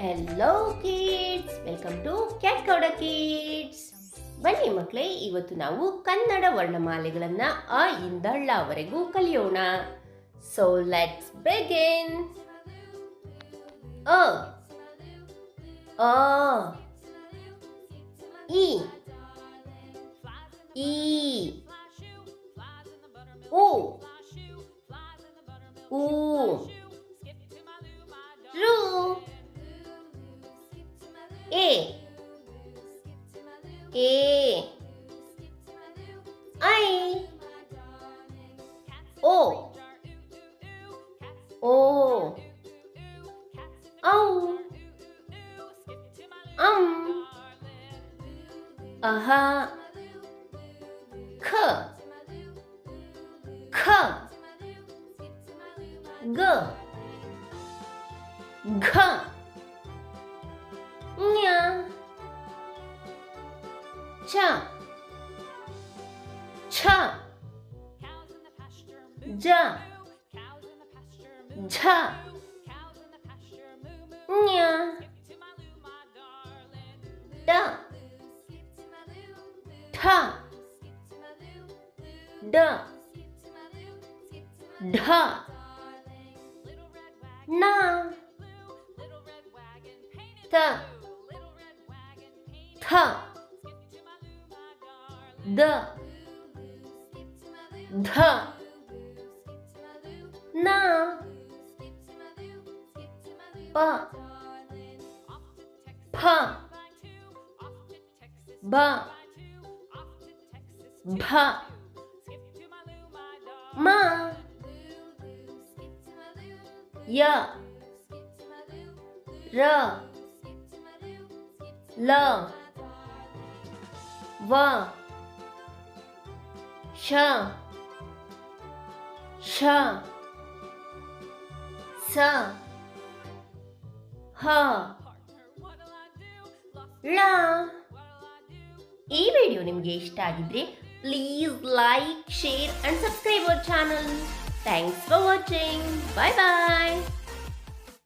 Hello kids, welcome to cat ಕೌಡ kids. ಬನ್ನಿ ಮಕ್ಕಳೇ, ಇವತ್ತು ನಾವು ಕನ್ನಡ ವರ್ಣಮಾಲೆಗಳನ್ನ ಅ ಇಂದ ಳವರೆಗೂ ಕಲಿಯೋಣ. So let's begin. ಅ ಆ ಇ ಈ ಉ ಊ ರು ಎ ಎ ಐ ಓ ಓ ಔ ಅಂ ಅಹ ಖ ಖ ಗ ಘ ಞ ಚ ಛ ಜ ಝ ಞ ಟ ಠ ಡ ಢ ಣ ತ ಥ ದ ಧ ನ ಪ ಫ ಬ ಭ ಮ ಯ ರ ಲ ವ ಶ ಷ ಸ ಹ ಳ. ಈ ವಿಡಿಯೋ ನಿಮಗೆ ಇಷ್ಟ ಆಗಿದ್ರೆ please like, share and subscribe our channel. Thanks for watching. Bye bye.